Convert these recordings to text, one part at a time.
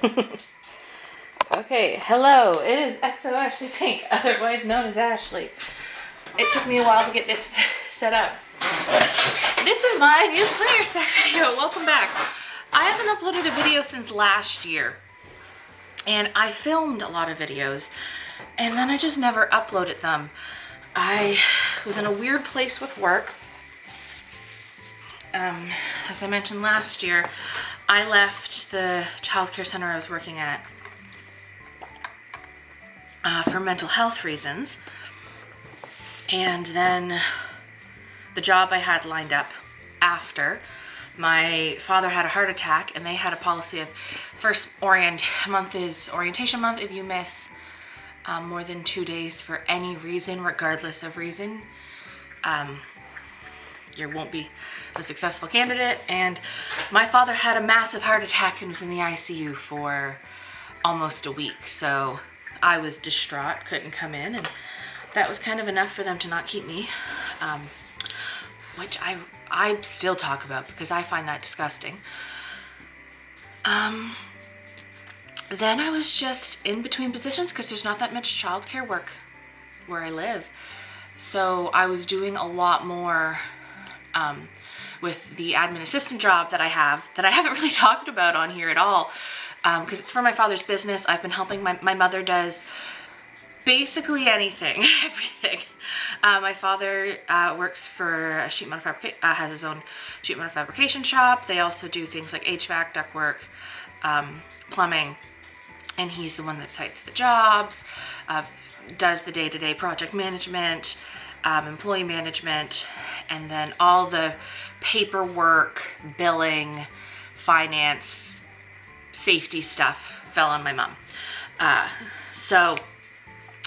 Okay, hello. It is XO Ashley Pink, otherwise known as Ashley. It took me a while to get this set up. This is my new planner stack video. Welcome back. I haven't uploaded a video since last year, and I filmed a lot of videos, and then I just never uploaded them. I was in a weird place with work. As I mentioned last year, I left the childcare center I was working at for mental health reasons, and then the job I had lined up after, my father had a heart attack, and they had a policy of first month is orientation month. If you miss more than 2 days for any reason, regardless of reason, you won't be a successful candidate. And my father had a massive heart attack and was in the ICU for almost a week. So I was distraught, couldn't come in, and that was kind of enough for them to not keep me, which I still talk about because I find that disgusting. Then I was just in between positions because there's not that much childcare work where I live. So I was doing a lot more with the admin assistant job that I have that I haven't really talked about on here at all, because it's for my father's business. I've been helping. My mother does basically anything, everything. My father works for a sheet metal has his own sheet metal fabrication shop. They also do things like HVAC, ductwork, plumbing, and he's the one that sites the jobs, does the day-to-day project management, employee management, and then all the paperwork, billing, finance, safety stuff fell on my mom. So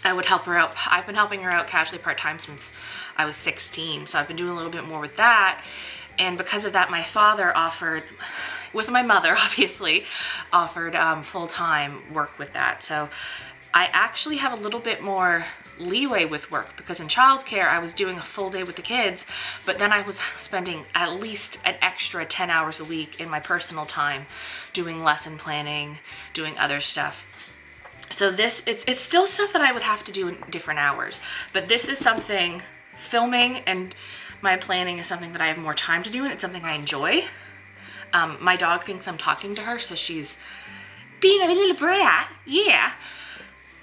I would help her out. I've been helping her out casually part-time since I was 16, so I've been doing a little bit more with that. And because of that, my father offered, with my mother obviously, offered full-time work with that. So I actually have a little bit more leeway with work, because in childcare I was doing a full day with the kids, but then I was spending at least an extra 10 hours a week in my personal time doing lesson planning, doing other stuff. So it's still stuff that I would have to do in different hours, but this is something, filming and my planning is something that I have more time to do, and it's something I enjoy. My dog thinks I'm talking to her, so she's being a little brat. Yeah.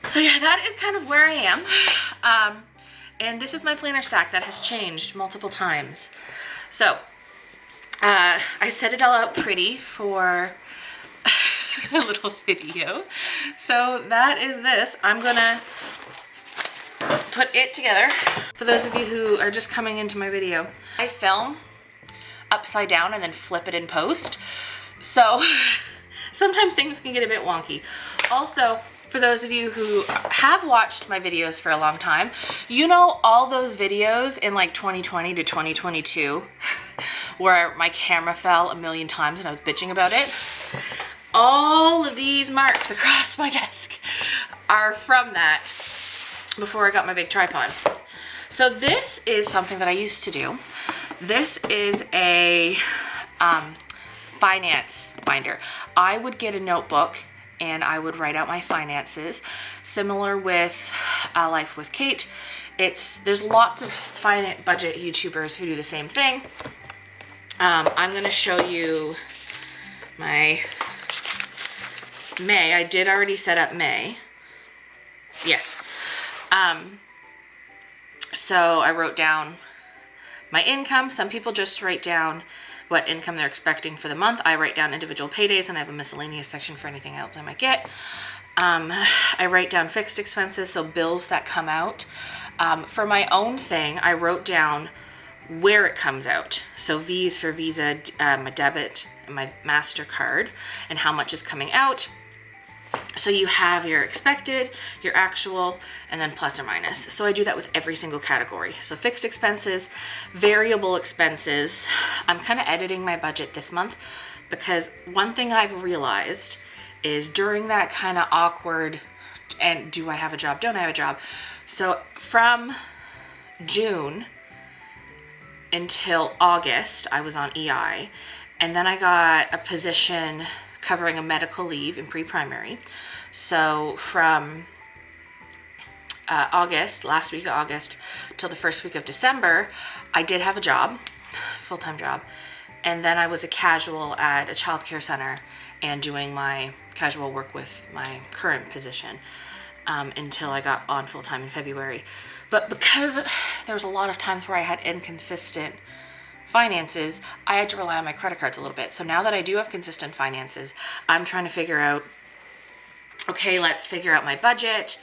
So yeah, that is kind of where I am. And this is my planner stack that has changed multiple times. So I set it all out pretty for a little video. So that is this. I'm gonna put it together. For those of you who are just coming into my video, I film upside down and then flip it in post. So sometimes things can get a bit wonky. Also, for those of you who have watched my videos for a long time, you know all those videos in like 2020 to 2022 where my camera fell a million times and I was bitching about it? All of these marks across my desk are from that before I got my big tripod. So this is something that I used to do. This is a finance binder. I would get a notebook and I would write out my finances, similar with Life with Kate. There's lots of finance budget YouTubers who do the same thing. I'm gonna show you my May. I did already set up May. Yes. So I wrote down my income. Some people just write down what income they're expecting for the month. I write down individual paydays, and I have a miscellaneous section for anything else I might get. I write down fixed expenses, so bills that come out. For my own thing, I wrote down where it comes out. So V's for Visa, my debit, and my MasterCard, and how much is coming out. So you have your expected, your actual, and then plus or minus. So I do that with every single category. So fixed expenses, variable expenses. I'm kind of editing my budget this month because one thing I've realized is during that kind of awkward, and do I have a job, don't I have a job? So from June until August, I was on EI, and then I got a position covering a medical leave in pre-primary. So from last week of August till the first week of December, I did have a job, full-time job. And then I was a casual at a childcare center and doing my casual work with my current position until I got on full-time in February. But because there was a lot of times where I had inconsistent finances, I had to rely on my credit cards a little bit. So now that I do have consistent finances, I'm trying to figure out, okay, let's figure out my budget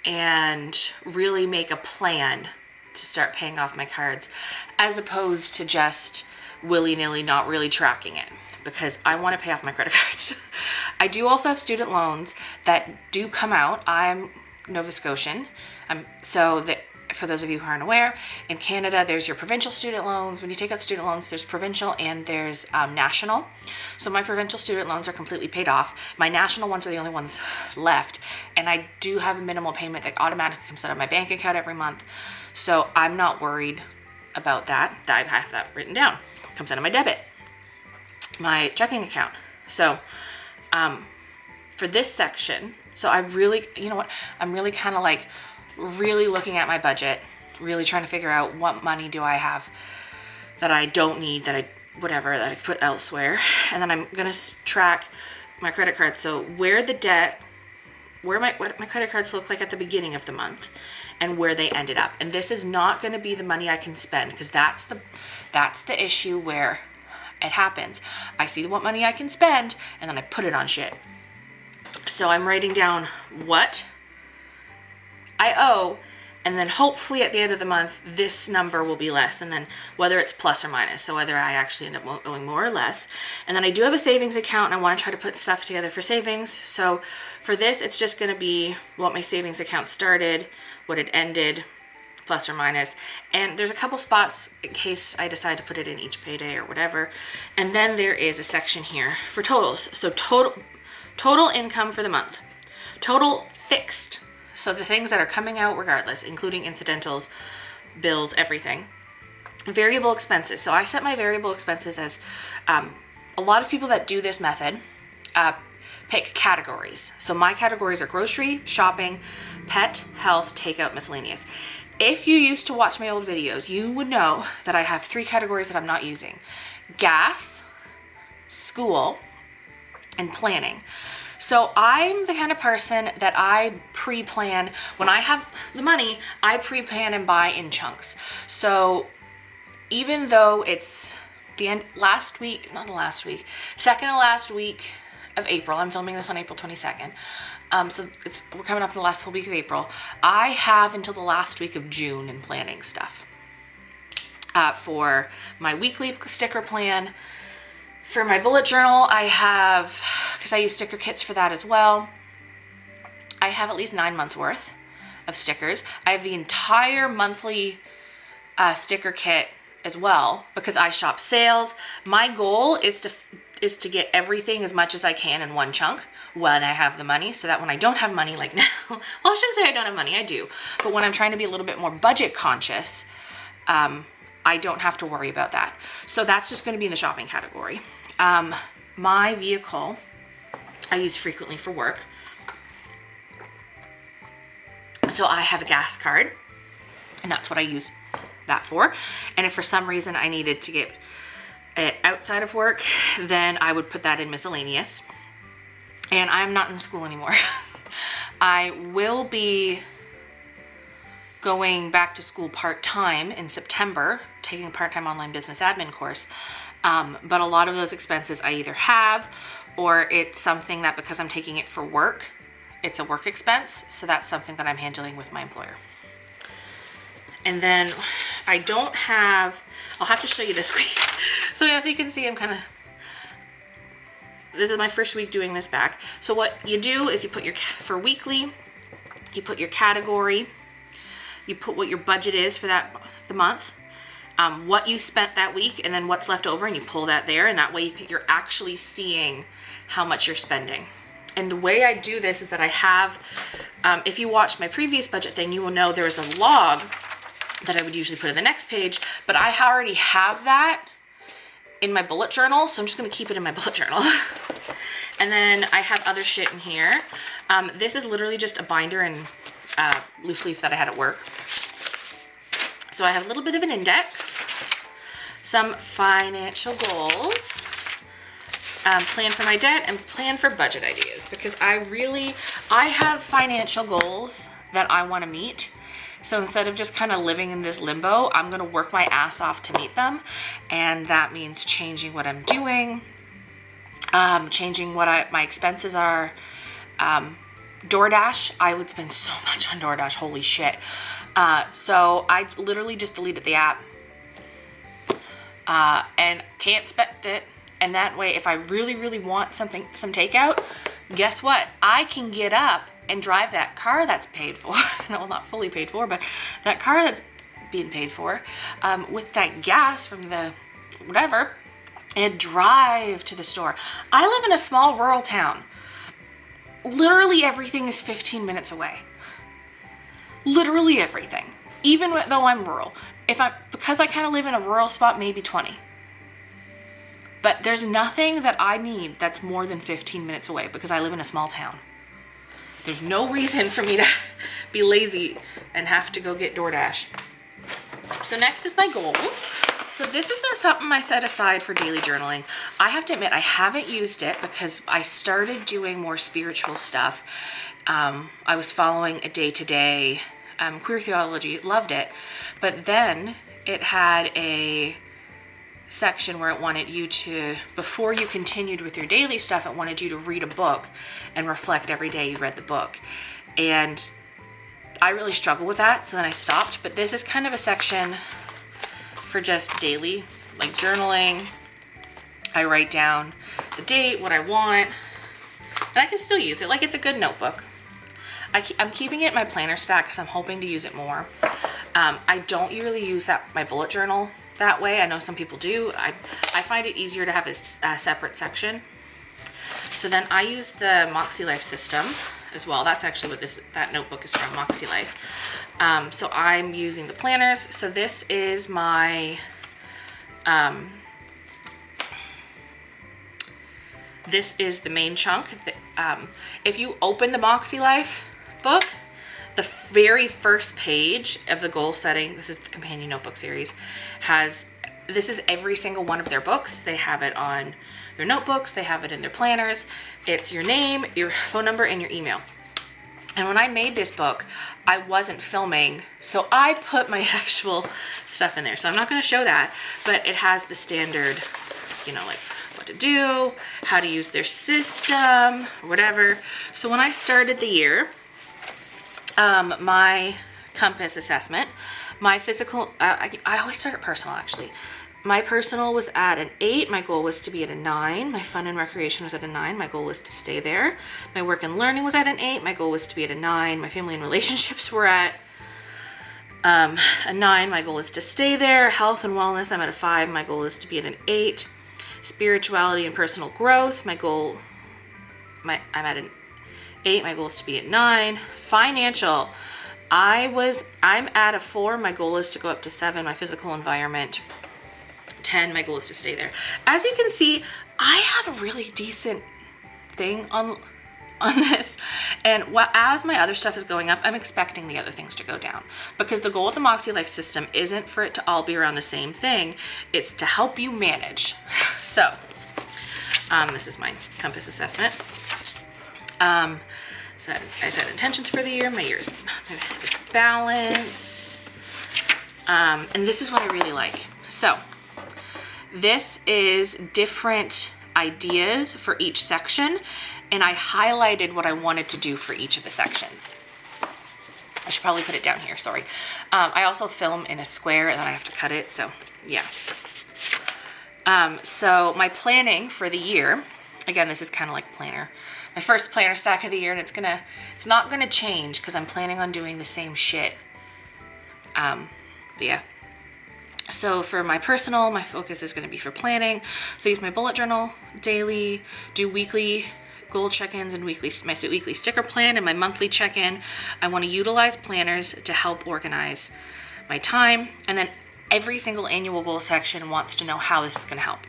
and really make a plan to start paying off my cards, as opposed to just willy-nilly not really tracking it, because I want to pay off my credit cards. I do also have student loans that do come out. I'm Nova Scotian. So that, for those of you who aren't aware, in Canada, there's your provincial student loans. When you take out student loans, there's provincial and there's national. So my provincial student loans are completely paid off. My national ones are the only ones left. And I do have a minimal payment that automatically comes out of my bank account every month. So I'm not worried about that. I have that written down. It comes out of my debit, my checking account. So for this section, so I really, you know what, I'm really kind of like really looking at my budget, really trying to figure out what money do I have that I don't need, that I could put elsewhere. And then I'm going to track my credit card. So where what my credit cards look like at the beginning of the month and where they ended up. And this is not going to be the money I can spend, because that's the issue where it happens. I see what money I can spend and then I put it on shit. So I'm writing down what I owe, and then hopefully at the end of the month, this number will be less, and then whether it's plus or minus, so whether I actually end up owing more or less. And then I do have a savings account, and I want to try to put stuff together for savings. So for this, it's just going to be what my savings account started, what it ended, plus or minus. And there's a couple spots in case I decide to put it in each payday or whatever. And then there is a section here for totals. So total income for the month, total fixed. So the things that are coming out regardless, including incidentals, bills, everything. Variable expenses. So I set my variable expenses as a lot of people that do this method pick categories. So my categories are grocery, shopping, pet, health, takeout, miscellaneous. If you used to watch my old videos, you would know that I have 3 categories that I'm not using: gas, school, and planning. So I'm the kind of person that I pre-plan. When I have the money, I pre-plan and buy in chunks. So even though it's the end, second to last week of April, I'm filming this on April 22nd. So we're coming up to the last full week of April. I have until the last week of June in planning stuff. For my weekly sticker plan, for my bullet journal, I have, because I use sticker kits for that as well, I have at least 9 months worth of stickers. I have the entire monthly sticker kit as well, because I shop sales. My goal is to get everything as much as I can in one chunk when I have the money, so that when I don't have money like now, well, I shouldn't say I don't have money, I do, but when I'm trying to be a little bit more budget conscious, I don't have to worry about that. So that's just going to be in the shopping category. My vehicle, I use frequently for work. So I have a gas card, and that's what I use that for. And if for some reason I needed to get it outside of work, then I would put that in miscellaneous. And I'm not in school anymore. I will be going back to school part-time in September, taking a part-time online business admin course. But a lot of those expenses I either have, or it's something that, because I'm taking it for work, it's a work expense. So that's something that I'm handling with my employer. And then I'll have to show you this week. So as you can see, this is my first week doing this back. So what you do is you put for weekly, you put your category, you put what your budget is for the month, what you spent that week, and then what's left over, and you pull that there, and that way you're actually seeing how much you're spending. And the way I do this is that I have, if you watched my previous budget thing, you will know there is a log that I would usually put in the next page, but I already have that in my bullet journal, so I'm just gonna keep it in my bullet journal. And then I have other shit in here. This is literally just a binder and loose leaf that I had at work. So I have a little bit of an index, some financial goals, plan for my debt, and plan for budget ideas, because I have financial goals that I want to meet. So instead of just kind of living in this limbo, I'm going to work my ass off to meet them. And that means changing what I'm doing, changing what my expenses are. DoorDash, I would spend so much on DoorDash, holy shit. So I literally just deleted the app and can't spend it. And that way, if I really, really want some takeout, guess what? I can get up and drive that car that's paid for. No, not fully paid for, but that car that's being paid for, with that gas from the whatever, and drive to the store. I live in a small rural town. Literally everything is 15 minutes away. Literally everything. Even though I'm rural. Because I kind of live in a rural spot, maybe 20. But there's nothing that I need that's more than 15 minutes away because I live in a small town. There's no reason for me to be lazy and have to go get DoorDash. So next is my goals. So this is something I set aside for daily journaling. I have to admit, I haven't used it because I started doing more spiritual stuff. I was following a day-to-day queer theology, loved it. But then it had a section where it wanted you to, before you continued with your daily stuff, it wanted you to read a book and reflect every day you read the book. And I really struggle with that, so then I stopped. But this is kind of a section for just daily, like journaling. I write down the date, what I want, and I can still use it. Like, it's a good notebook. I'm keeping it in my planner stack because I'm hoping to use it more. I don't really use my bullet journal that way. I know some people do. I find it easier to have a separate section. So then I use the MakseLife system as well. That's actually what that notebook is from, MakseLife. So I'm using the planners. So this is my this is the main chunk. If you open the MakseLife book, the very first page of the goal setting, this is the companion notebook series, this is every single one of their books. They have it on their notebooks, they have it in their planners. It's your name, your phone number, and your email. And when I made this book, I wasn't filming, so I put my actual stuff in there. So I'm not going to show that, but it has the standard, like what to do, how to use their system, or whatever. So when I started the year, my compass assessment, my physical, I always start at personal actually. My personal was at an 8. My goal was to be at a 9. My fun and recreation was at a 9. My goal was to stay there. My work and learning was at an 8. My goal was to be at a 9. My family and relationships were at a 9. My goal is to stay there. Health and wellness, I'm at a 5. My goal is to be at an 8. Spirituality and personal growth, I'm at an 8. My goal is to be at 9. Financial, I'm at a 4. My goal is to go up to 7. My physical environment, 10. My goal is to stay there. As you can see, I have a really decent thing on this, and as my other stuff is going up, I'm expecting the other things to go down, because the goal of the MakseLife system isn't for it to all be around the same thing. It's to help you manage. So this is my compass assessment. So I set intentions for the year, my year's balance, and this is what I really like. So this is different ideas for each section, and I highlighted what I wanted to do for each of the sections. I should probably put it down here, sorry. I also film in a square and then I have to cut it, so yeah. So my planning for the year, again, this is kind of like planner, my first planner stack of the year, and it's not gonna change because I'm planning on doing the same shit. But yeah. So for my personal, my focus is gonna be for planning. So use my bullet journal daily, do weekly goal check-ins and my weekly sticker plan and my monthly check-in. I want to utilize planners to help organize my time. And then every single annual goal section wants to know how this is going to help.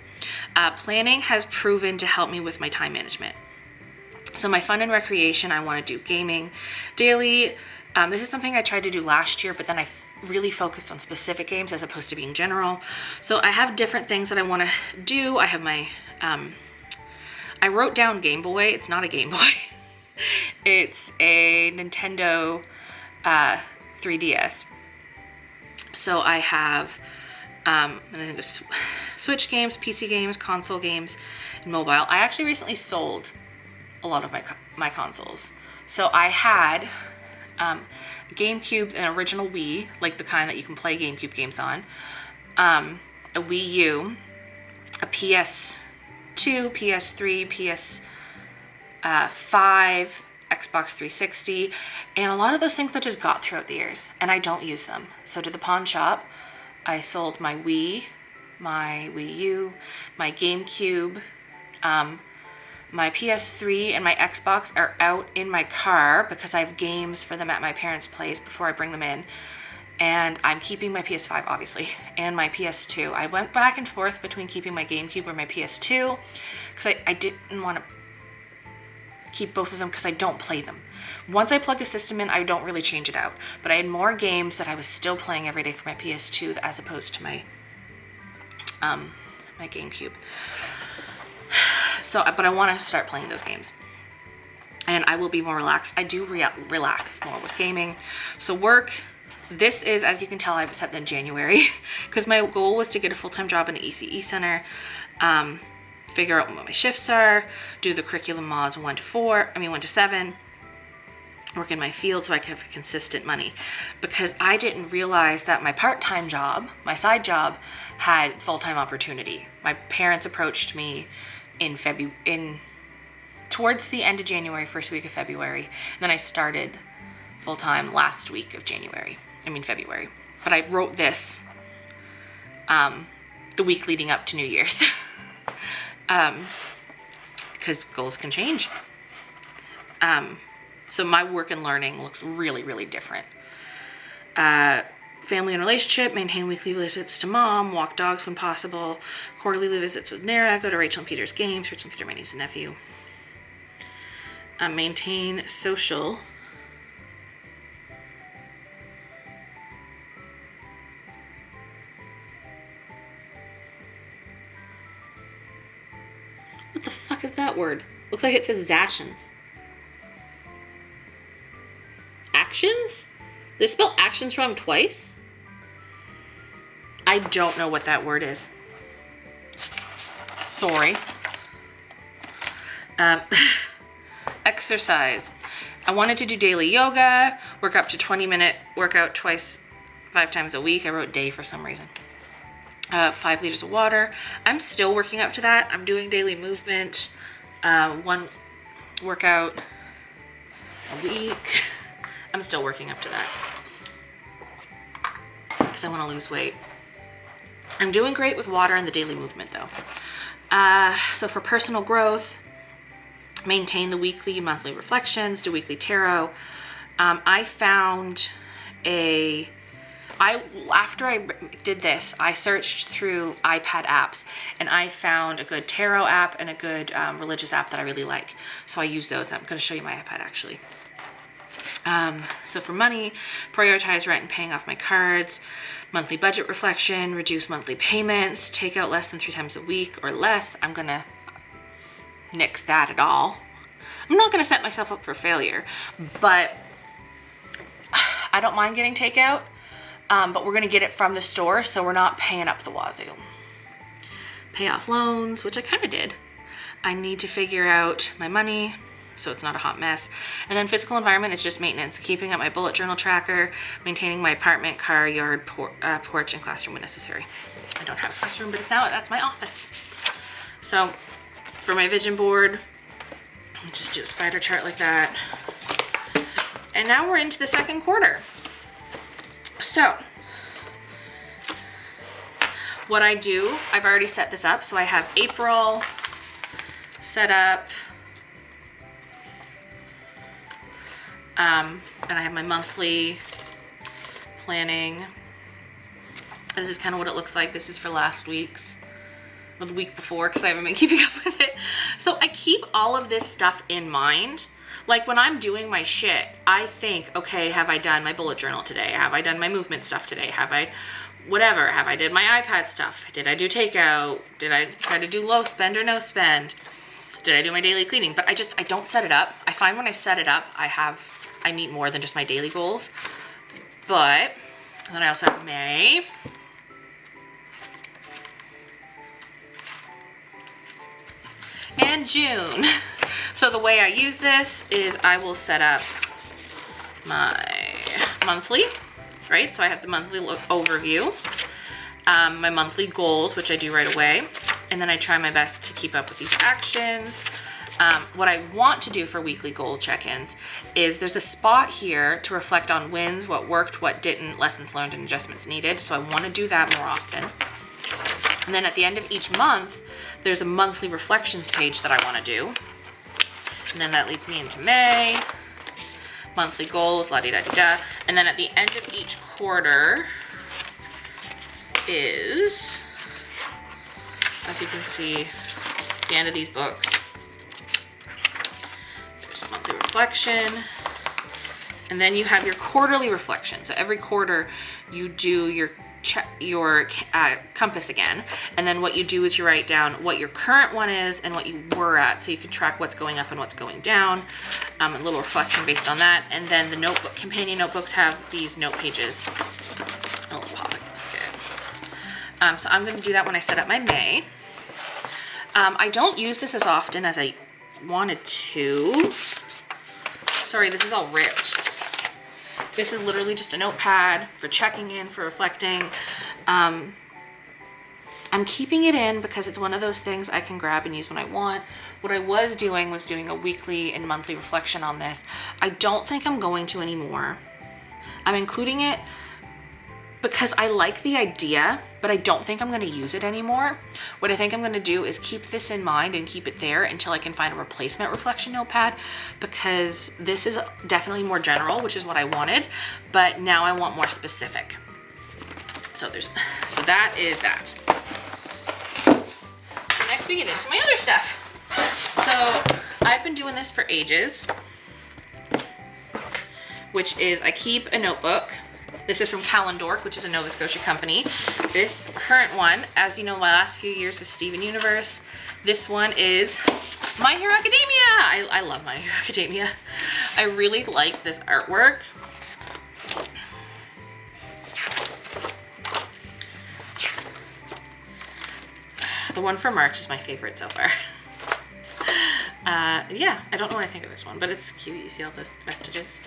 Planning has proven to help me with my time management. So my fun and recreation, I want to do gaming daily. This is something I tried to do last year, but then I really focused on specific games as opposed to being general. So I have different things that I want to do. I have my, I wrote down Game Boy. It's not a Game Boy. It's a Nintendo 3DS. So I have Nintendo Switch games, PC games, console games, and mobile. I actually recently sold a lot of my consoles. So I had GameCube, an original Wii, like the kind that you can play GameCube games on, a Wii U, a PS2, PS3, PS5, Xbox 360, and a lot of those things that just got throughout the years, and I don't use them. So to the pawn shop, I sold my Wii, my Wii U, my GameCube, my PS3 and my Xbox are out in my car because I have games for them at my parents' place before I bring them in. And I'm keeping my PS5, obviously, and my PS2. I went back and forth between keeping my GameCube or my PS2 because I didn't want to keep both of them because I don't play them. Once I plug a system in, I don't really change it out. But I had more games that I was still playing every day for my PS2 as opposed to my my GameCube. So, but I want to start playing those games. And I will be more relaxed. I do relax more with gaming. So work, this is, as you can tell, I've set in January because my goal was to get a full-time job in an ECE center, figure out what my shifts are, do the curriculum mods 1 to 7, work in my field so I can have consistent money. Because I didn't realize that my part-time job, my side job, had full-time opportunity. My parents approached me towards the end of January, first week of February. And then I started full-time last week of February. But I wrote this the week leading up to New Year's. Because goals can change. So my work and learning looks really, really different. Family and relationship, maintain weekly visits to mom, walk dogs when possible, quarterly visits with Nara, go to Rachel and Peter's games, Rachel and Peter, my niece and nephew. Maintain social. What the fuck is that word? Looks like it says Zashins. Actions? They spell actions wrong twice? I don't know what that word is. Sorry. Exercise. I wanted to do daily yoga, work up to 20-minute workout 5 times a week. I wrote day for some reason. 5 liters of water. I'm still working up to that. I'm doing daily movement, 1 workout a week. I'm still working up to that because I want to lose weight. I'm doing great with water and the daily movement though. So for personal growth, maintain the weekly, monthly reflections, do weekly tarot. I found after I did this, I searched through iPad apps and I found a good tarot app and a good religious app that I really like. So I use those. I'm going to show you my iPad actually. So for money, prioritize rent and paying off my cards, monthly budget reflection, reduce monthly payments, take out less than 3 times a week or less. I'm going to nix that at all. I'm not going to set myself up for failure, but I don't mind getting takeout, but we're going to get it from the store, so we're not paying up the wazoo. Pay off loans, which I kind of did. I need to figure out my money so it's not a hot mess. And then physical environment is just maintenance, keeping up my bullet journal tracker, maintaining my apartment, car, yard, porch, and classroom when necessary. I don't have a classroom, but that's my office. So for my vision board, I just do a spider chart like that. And now we're into the second quarter. So what I do, I've already set this up. So I have April set up. And I have my monthly planning. This is kind of what it looks like. This is for last week's, or the week before, because I haven't been keeping up with it. So I keep all of this stuff in mind. Like when I'm doing my shit, I think, okay, have I done my bullet journal today? Have I done my movement stuff today? Have I, whatever, have I did my iPad stuff? Did I do takeout? Did I try to do low spend or no spend? Did I do my daily cleaning? But I don't set it up. I find when I set it up, I meet more than just my daily goals. But then I also have May. And June. So the way I use this is I will set up my monthly, right? So I have the monthly overview, my monthly goals, which I do right away. And then I try my best to keep up with these actions. What I want to do for weekly goal check-ins is there's a spot here to reflect on wins, what worked, what didn't, lessons learned, and adjustments needed. So I want to do that more often. And then at the end of each month, there's a monthly reflections page that I want to do. And then that leads me into May, monthly goals, la-di-da-di-da. And then at the end of each quarter is, as you can see, the end of these books. There's a monthly reflection. And then you have your quarterly reflection. So every quarter you do your compass again, and then what you do is you write down what your current one is and what you were at, so you can track what's going up and what's going down. A little reflection based on that. And then the notebook, companion notebooks have these note pages. A little pocket. So I'm going to do that when I set up my May. I don't use this as often as I wanted to. Sorry, this is all ripped. This is literally just a notepad for checking in, for reflecting. I'm keeping it in because it's one of those things I can grab and use when I want. What I was doing a weekly and monthly reflection on this. I don't think I'm going to anymore. I'm including it because I like the idea, but I don't think I'm going to use it anymore. What I think I'm going to do is keep this in mind and keep it there until I can find a replacement reflection notepad, because this is definitely more general, which is what I wanted, but now I want more specific. So that is that. So next we get into my other stuff. So I've been doing this for ages, which is I keep a notebook. This is from Calendork, which is a Nova Scotia company. This current one, as you know, my last few years was Steven Universe. This one is My Hero Academia. I love My Hero Academia. I really like this artwork. The one for March is my favorite so far. Yeah, I don't know what I think of this one, but it's cute. You see all the vestiges.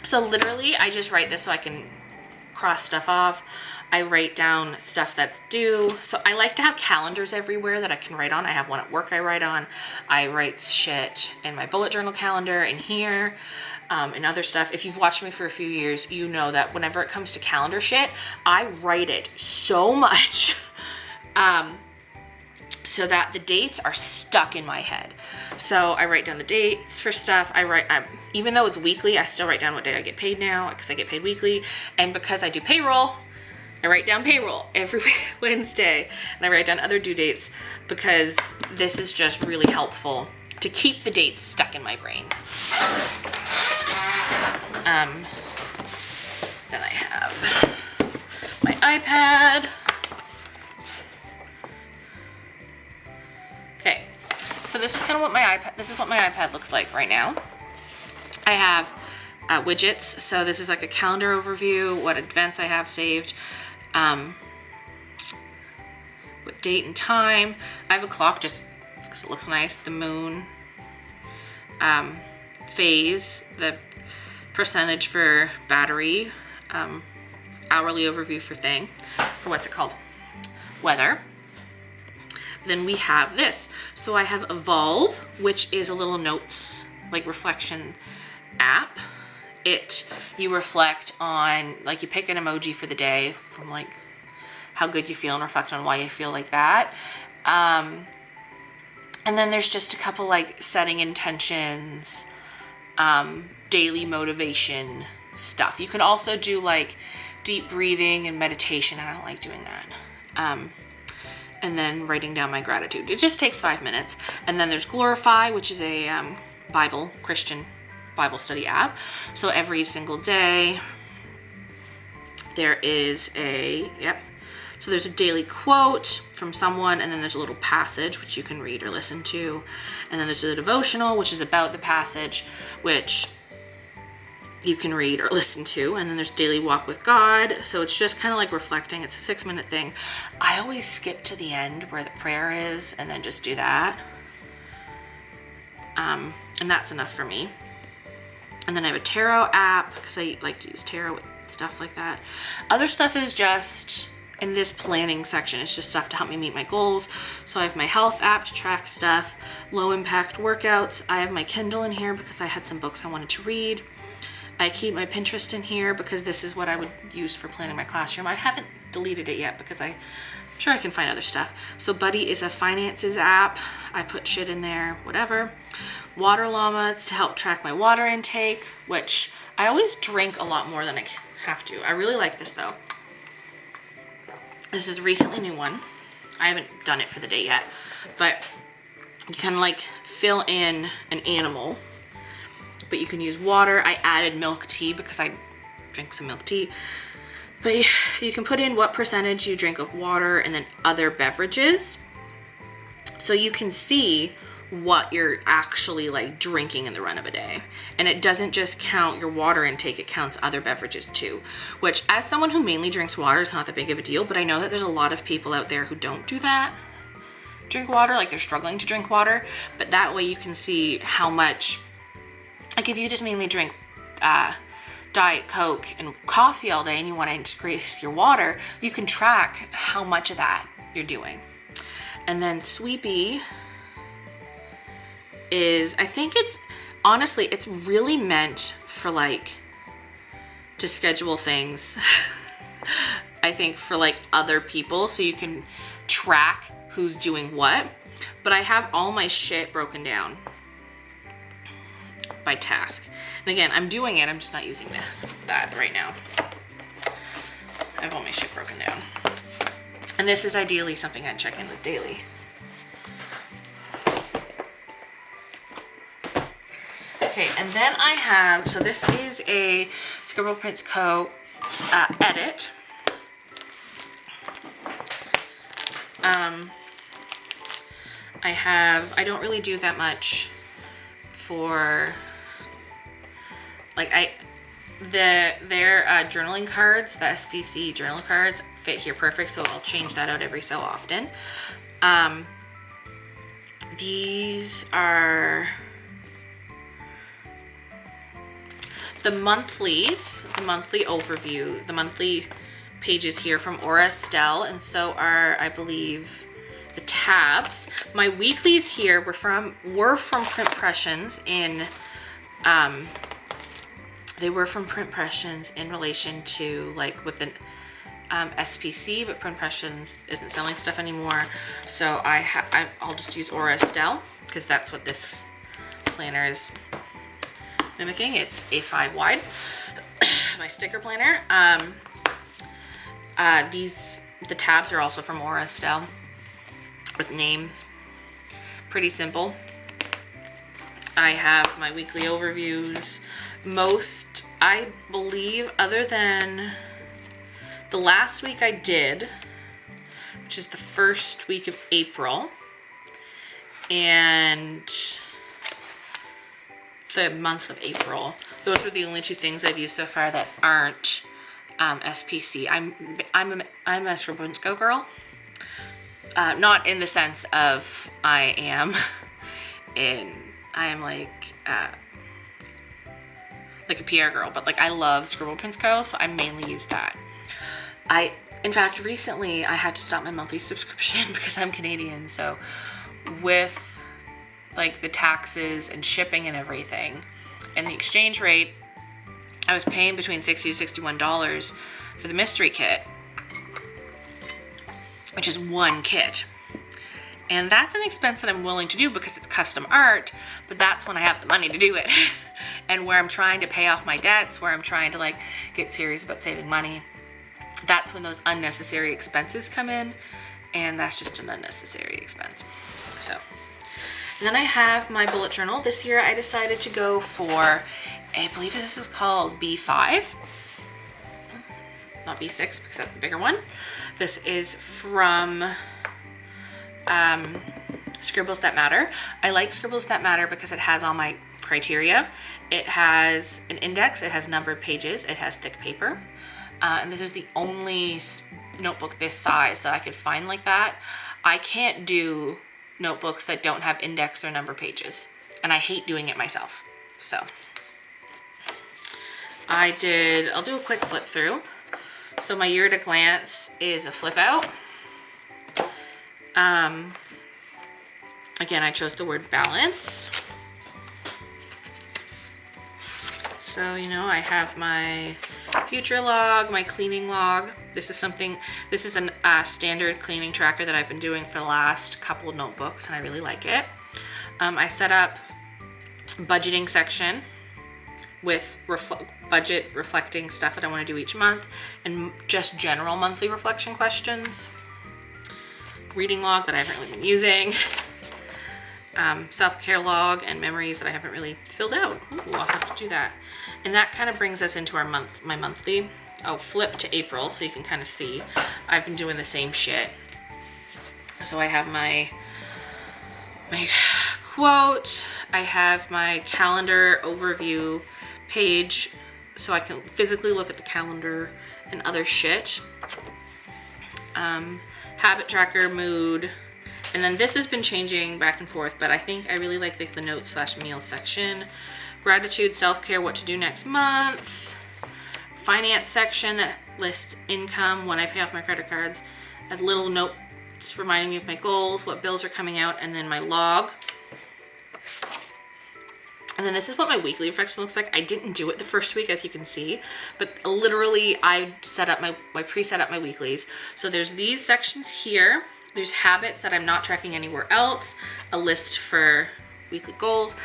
So literally, I just write this so I can cross stuff off. I write down stuff that's due. So I like to have calendars everywhere that I can write on. I have one at work I write on. I write shit in my bullet journal calendar in here, and other stuff. If you've watched me for a few years, you know that whenever it comes to calendar shit, I write it so much. So that the dates are stuck in my head. So I write down the dates for stuff. Even though it's weekly, I still write down what day I get paid now, because I get paid weekly. And because I do payroll, I write down payroll every Wednesday. And I write down other due dates, because this is just really helpful to keep the dates stuck in my brain. Then I have my iPad. Okay, so this is kind of what my iPad looks like right now. I have widgets, so this is like a calendar overview, what events I have saved, what date and time. I have a clock just because it looks nice, the moon, phase, the percentage for battery, hourly overview for what's it called? Weather. Then we have this. So I have Evolve, which is a little notes, like reflection app. You reflect on, like you pick an emoji for the day from like how good you feel and reflect on why you feel like that. And then there's just a couple like setting intentions, daily motivation stuff. You can also do like deep breathing and meditation, and I don't like doing that. And then writing down my gratitude. It just takes 5 minutes. And then there's Glorify, which is a Christian Bible study app. So every single day there is so there's a daily quote from someone, and then there's a little passage which you can read or listen to. And then there's a devotional, which is about the passage, which you can read or listen to. And then there's daily walk with God. So it's just kind of like reflecting. It's a 6-minute thing. I always skip to the end where the prayer is and then just do that. And that's enough for me. And then I have a tarot app because I like to use tarot with stuff like that. Other stuff is just in this planning section. It's just stuff to help me meet my goals. So I have my health app to track stuff, low impact workouts. I have my Kindle in here because I had some books I wanted to read. I keep my Pinterest in here because this is what I would use for planning my classroom. I haven't deleted it yet because I'm sure I can find other stuff. So Buddy is a finances app. I put shit in there, whatever. Water Llama, it's to help track my water intake, which I always drink a lot more than I have to. I really like this though. This is a recently new one. I haven't done it for the day yet, but you kind of like fill in an animal, but you can use water. I added milk tea because I drink some milk tea, but you can put in what percentage you drink of water and then other beverages. So you can see what you're actually like drinking in the run of a day. And it doesn't just count your water intake, it counts other beverages too, which as someone who mainly drinks water is not that big of a deal, but I know that there's a lot of people out there who don't do that, drink water, like they're struggling to drink water. But that way you can see how much, like if you just mainly drink Diet Coke and coffee all day and you want to increase your water, you can track how much of that you're doing. And then Sweepy is, I think it's, honestly, it's really meant for like, to schedule things, I think for like other people, so you can track who's doing what. But I have all my shit broken down by task. And again, I'm doing it, I'm just not using that right now. I have all my shit broken down. And this is ideally something I'd check in with daily. Okay, and then I have, so this is a Scribble Prints Co. edit. I don't really do that much for, like their journaling cards, the SPC journal cards fit here perfect, so I'll change that out every so often. These are the monthlies, the monthly overview, the monthly pages here from Estelle, and so are, I believe, the tabs. My weeklies here were from Printpressions in, they were from Printpressions in relation to like with an SPC, but Printpressions isn't selling stuff anymore, so I'll just use Estelle because that's what this planner is mimicking. It's A5 wide, my sticker planner. The tabs are also from Estelle with names. Pretty simple. I have my weekly overviews. Most, I believe, other than the last week I did, which is the first week of April, and the month of April. Those are the only two things I've used so far that aren't SPC. I'm a Scribbles Go girl. Not in the sense of I am like a PR girl, but like I love Scribbles Co, so I mainly use that. In fact, recently I had to stop my monthly subscription because I'm Canadian, so with like the taxes and shipping and everything and the exchange rate, I was paying between $60 to $61 for the mystery kit, which is one kit. And that's an expense that I'm willing to do because it's custom art, but that's when I have the money to do it. and where I'm trying to pay off my debts, where I'm trying to like get serious about saving money, that's when those unnecessary expenses come in, and that's just an unnecessary expense. So, and then I have my bullet journal. This year I decided to go for, I believe this is called B5, not B6 because that's the bigger one. This is from Scribbles That Matter. I like Scribbles That Matter because it has all my criteria. It has an index, it has numbered pages, it has thick paper. And this is the only notebook this size that I could find like that. I can't do notebooks that don't have index or number pages, and I hate doing it myself. So I'll do a quick flip through. So my year at a glance is a flip out. Again, I chose the word balance. So, you know, I have my future log, my cleaning log. This is a standard cleaning tracker that I've been doing for the last couple of notebooks, and I really like it. I set up budgeting section with budget reflecting stuff that I want to do each month, and just general monthly reflection questions. Reading log that I haven't really been using. Self-care log and memories that I haven't really filled out. Ooh, I'll have to do that. And that kind of brings us into my monthly. I'll flip to April so you can kind of see I've been doing the same shit. So I have my quote, I have my calendar overview page so I can physically look at the calendar and other shit. Habit tracker, mood, and then this has been changing back and forth, but I think I really like the notes / meal section. Gratitude, self-care, what to do next month. Finance section that lists income, when I pay off my credit cards, as little notes reminding me of my goals, what bills are coming out, and then my log. And then this is what my weekly reflection looks like. I didn't do it the first week, as you can see, but literally I preset up my weeklies. So there's these sections here. There's habits that I'm not tracking anywhere else, a list for weekly goals.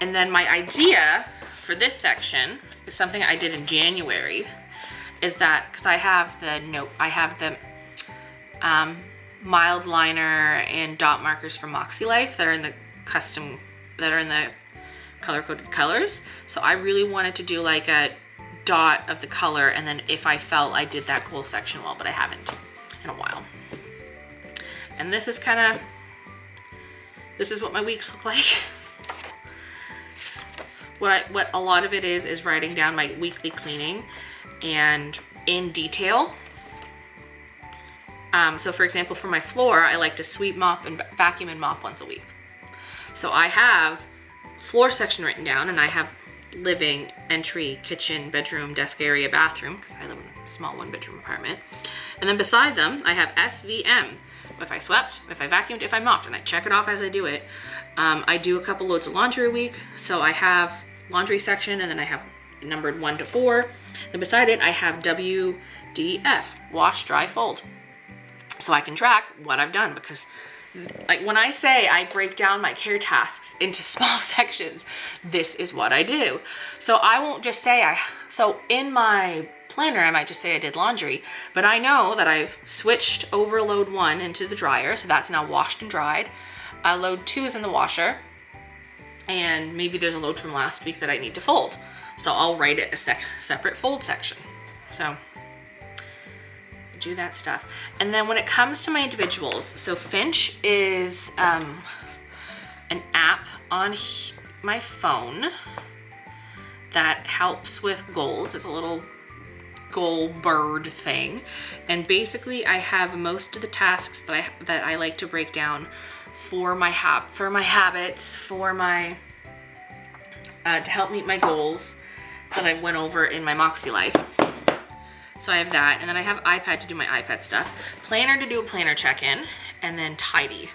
And then my idea for this section is something I did in January, is that, because I have the mild liner and dot markers from MakseLife that are in the color-coded colors. So I really wanted to do like a dot of the color, and then if I felt I did that goal section well, but I haven't in a while. And this is what my weeks look like. What a lot of it is writing down my weekly cleaning and in detail. So for example, for my floor, I like to sweep, mop, and vacuum and mop once a week. So I have floor section written down, and I have living, entry, kitchen, bedroom, desk area, bathroom, because I live in a small 1-bedroom apartment. And then beside them, I have SVM. If I swept, if I vacuumed, if I mopped, and I check it off as I do it. I do a couple loads of laundry a week, so I have laundry section, and then I have numbered 1 to 4. Then beside it, I have WDF, wash, dry, fold. So I can track what I've done, because like when I say I break down my care tasks into small sections, this is what I do. So I won't just say so in my planner, I might just say I did laundry, but I know that I switched over load 1 into the dryer, so that's now washed and dried. Load 2 is in the washer, and maybe there's a load from last week that I need to fold. So I'll write it a separate fold section. So do that stuff. And then when it comes to my individuals, so Finch is an app on my phone that helps with goals. It's a little goal bird thing, and basically I have most of the tasks that I like to break down for my habits, for my to help meet my goals that I went over in my MakseLife. So I have that, and then I have iPad to do my iPad stuff, planner to do a planner check-in, and then tidy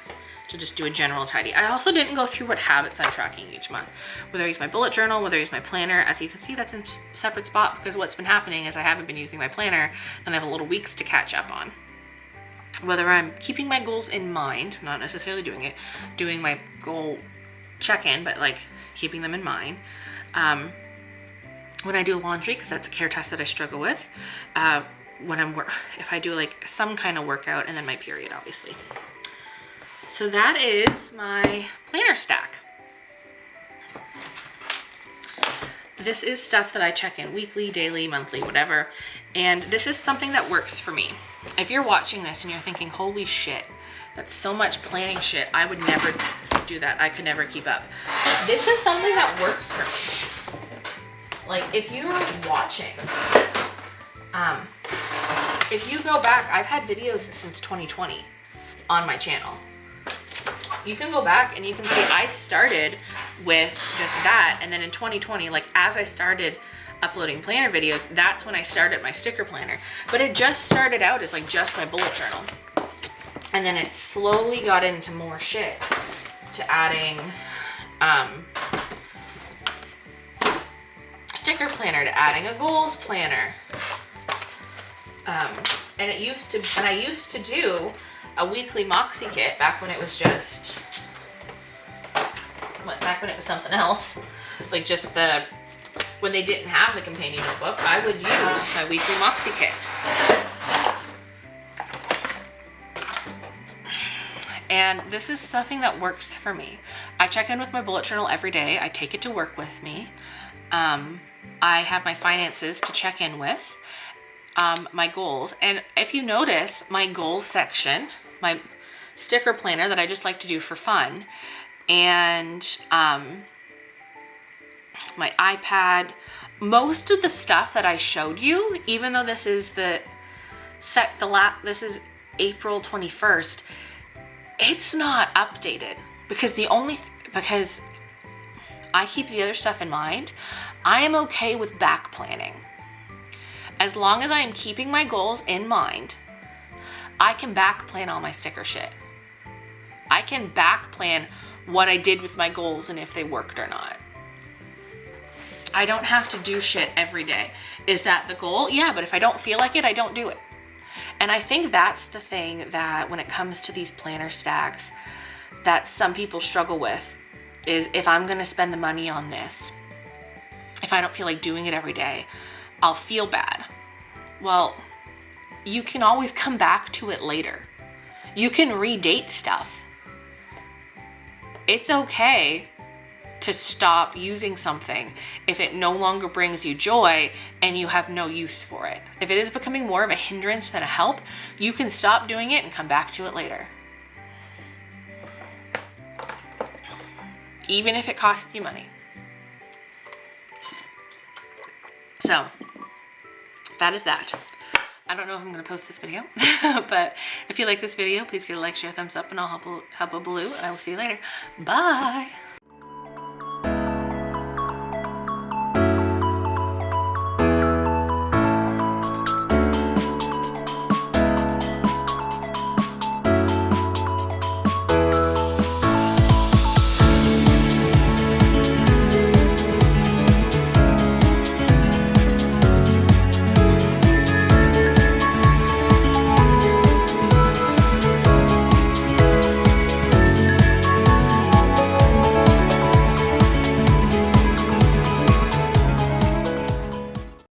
to just do a general tidy. I also didn't go through what habits I'm tracking each month, whether I use my bullet journal, whether I use my planner. As you can see, that's in a separate spot, because what's been happening is I haven't been using my planner, then I have a little weeks to catch up on. Whether I'm keeping my goals in mind, not necessarily doing my goal check-in, but like keeping them in mind. when I do laundry, because that's a care task that I struggle with. If I do like some kind of workout, and then my period, obviously. So that is my planner stack. This is stuff that I check in weekly, daily, monthly, whatever. And this is something that works for me. If you're watching this and you're thinking, holy shit, that's so much planning shit, I would never do that. I could never keep up. This is something that works for me. Like, if you're watching, if you go back, I've had videos since 2020 on my channel. You can go back and you can see I started with just that, and then in 2020, like as I started uploading planner videos, that's when I started my sticker planner. But it just started out as like just my bullet journal, and then it slowly got into more shit, to adding sticker planner, to adding a goals planner, and I used to do a weekly Moxie kit back when it was just, back when it was something else, like just when they didn't have the companion notebook, I would use my weekly Moxie kit. And this is something that works for me. I check in with my bullet journal every day. I take it to work with me. I have my finances to check in with, my goals. And if you notice, my goals section, my sticker planner that I just like to do for fun, and my iPad, most of the stuff that I showed you, even though this is this is April 21st, it's not updated because because I keep the other stuff in mind. I am okay with back planning. As long as I am keeping my goals in mind, I can back plan all my sticker shit. I can back plan what I did with my goals and if they worked or not. I don't have to do shit every day. Is that the goal? Yeah, but if I don't feel like it, I don't do it. And I think that's the thing that when it comes to these planner stacks that some people struggle with, is if I'm gonna spend the money on this, if I don't feel like doing it every day, I'll feel bad. Well, you can always come back to it later. You can redate stuff. It's okay to stop using something if it no longer brings you joy and you have no use for it. If it is becoming more of a hindrance than a help, you can stop doing it and come back to it later. Even if it costs you money. So, that is that. I don't know if I'm going to post this video, but if you like this video, please give it a like, share, thumbs up, and I'll help a baloo, and I will see you later. Bye!